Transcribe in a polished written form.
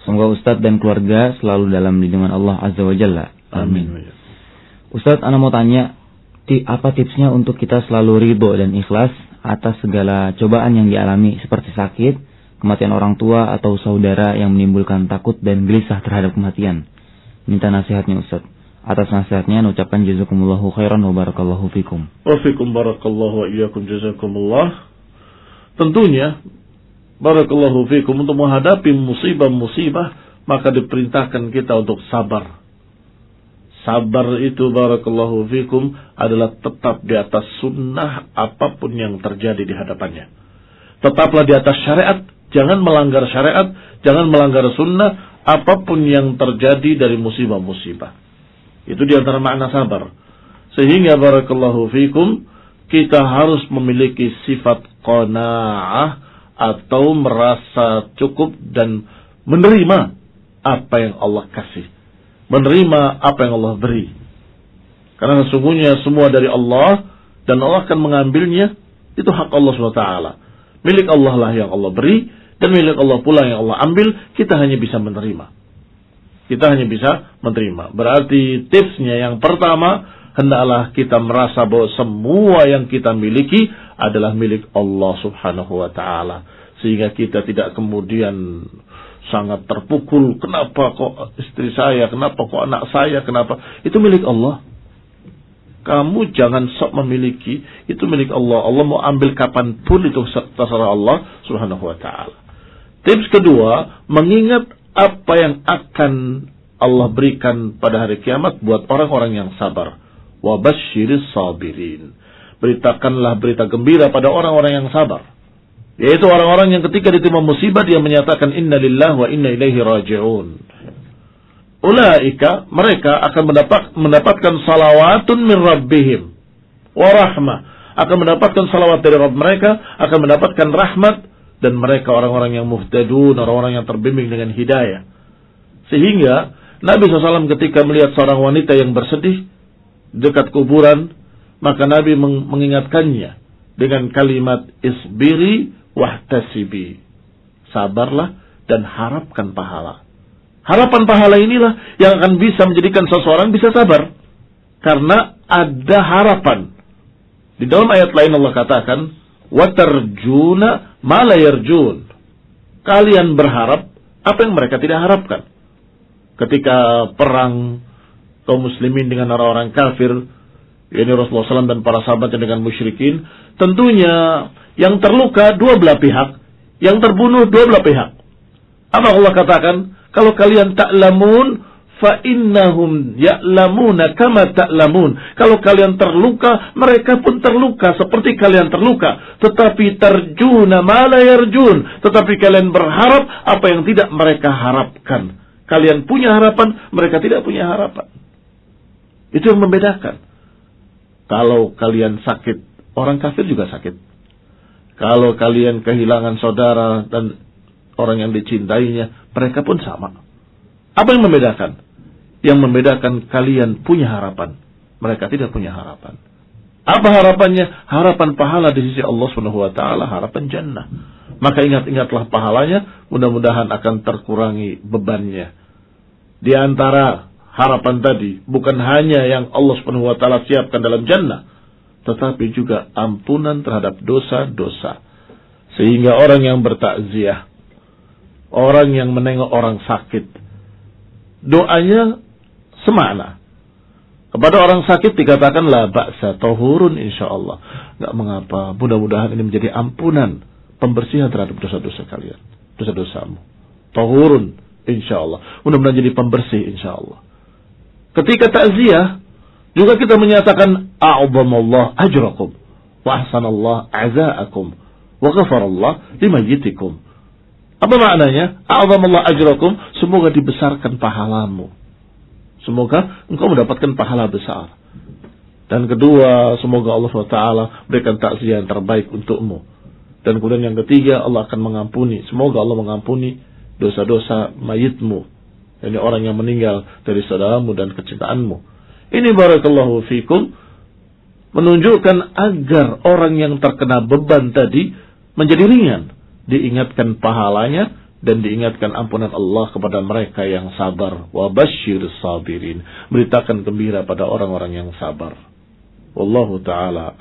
Semoga Ustadz dan keluarga selalu dalam lindungan Allah Azza wa Jalla. Amin. Ustadz, ana mau tanya, apa tipsnya untuk kita selalu ridho dan ikhlas atas segala cobaan yang dialami seperti sakit, kematian orang tua atau saudara yang menimbulkan takut dan gelisah terhadap kematian? Minta nasihatnya Ustadz. Atas nasihatnya ucapkan jazakumullahu khairan wa barakallahu fikum. Wa fikum barakallahu wa iyyakum jazakumullah. Tentunya barakallahu fikum, untuk menghadapi musibah-musibah maka diperintahkan kita untuk sabar. Sabar itu barakallahu fikum adalah tetap di atas sunnah apapun yang terjadi di hadapannya. Tetaplah di atas syariat, jangan melanggar syariat, jangan melanggar sunnah apapun yang terjadi dari musibah-musibah. Itu di antara makna sabar. Sehingga barakallahu fikum kita harus memiliki sifat qanaah atau merasa cukup dan menerima apa yang Allah kasih, menerima apa yang Allah beri. Karena sesungguhnya semua dari Allah dan Allah akan mengambilnya, itu hak Allah SWT. Milik Allah lah yang Allah beri dan milik Allah pula yang Allah ambil. Kita hanya bisa menerima. Kita hanya bisa menerima. Berarti tipsnya yang pertama, hendaklah kita merasa bahwa semua yang kita miliki adalah milik Allah Subhanahu wa ta'ala. Sehingga kita tidak kemudian sangat terpukul, kenapa kok istri saya, kenapa kok anak saya, kenapa? Itu milik Allah. Kamu jangan sok memiliki, itu milik Allah. Allah mau ambil kapanpun, itu terserah Allah Subhanahu wa ta'ala. Tips kedua, mengingat apa yang akan Allah berikan pada hari kiamat buat orang-orang yang sabar. Wa basyiris sabirin. Beritakanlah berita gembira pada orang-orang yang sabar. Yaitu orang-orang yang ketika ditimpa musibah dia menyatakan inna lillahi wa inna ilaihi raji'un. Ulaika, mereka akan mendapatkan salawatun min rabbihim wa rahmah. Akan mendapatkan salawat dari Rabb mereka, akan mendapatkan rahmat, dan mereka orang-orang yang muhtadun, orang-orang yang terbimbing dengan hidayah. Sehingga Nabi SAW ketika melihat seorang wanita yang bersedih dekat kuburan, maka Nabi mengingatkannya dengan kalimat isbiri wahtasibi. Sabarlah dan harapkan pahala. Harapan pahala inilah yang akan bisa menjadikan seseorang bisa sabar. Karena ada harapan. Di dalam ayat lain Allah katakan, وَتَرْجُونَ مَا لَا يَرْجُونَ. Kalian berharap apa yang mereka tidak harapkan. Ketika perang kaum muslimin dengan orang-orang kafir, yakni Rasulullah SAW dan para sahabatnya dengan musyrikin, tentunya yang terluka dua belah pihak, yang terbunuh dua belah pihak. Apa Allah katakan? Kalau kalian ta'lamun fa innahum ya'lamuna kama ta'lamun. Kalau kalian terluka, mereka pun terluka seperti kalian terluka. Tetapi tarjuna ma la yarjun. Tetapi kalian berharap apa yang tidak mereka harapkan. Kalian punya harapan, mereka tidak punya harapan. Itu yang membedakan. Kalau kalian sakit, orang kafir juga sakit. Kalau kalian kehilangan saudara dan orang yang dicintainya, mereka pun sama. Apa yang membedakan? Yang membedakan kalian punya harapan, mereka tidak punya harapan. Apa harapannya? Harapan pahala di sisi Allah Subhanahu wa taala, harapan jannah. Maka ingat-ingatlah pahalanya, mudah-mudahan akan terkurangi bebannya. Di antara harapan tadi, bukan hanya yang Allah Subhanahu wa taala siapkan dalam jannah, tetapi juga ampunan terhadap dosa-dosa. Sehingga orang yang bertakziah, orang yang menengok orang sakit, doanya semakna. Kepada orang sakit dikatakan la ba'sa tahurun insyaallah. Enggak mengapa, mudah-mudahan ini menjadi ampunan, pembersihan terhadap dosa-dosa kalian, dosa-dosamu. Tahurun insyaallah. Mudah-mudahan jadi pembersih insyaallah. Ketika takziah juga kita menyatakan a'zamallah ajrakum wa ahsanallah azaakum wa ghafarallah limayyitikum. Apa maknanya? A'zamallah ajrakum, semoga dibesarkan pahalamu. Semoga engkau mendapatkan pahala besar. Dan kedua, semoga Allah SWT berikan takziah yang terbaik untukmu. Dan kemudian yang ketiga, Allah akan mengampuni. Semoga Allah mengampuni dosa-dosa mayitmu. Ini orang yang meninggal dari saudaramu dan kecintaanmu. Ini barakallahu fikum menunjukkan agar orang yang terkena beban tadi menjadi ringan. Diingatkan pahalanya dan diingatkan ampunan Allah kepada mereka yang sabar. Wa basyirus sabirin. Beritakan gembira pada orang-orang yang sabar. Wallahu taala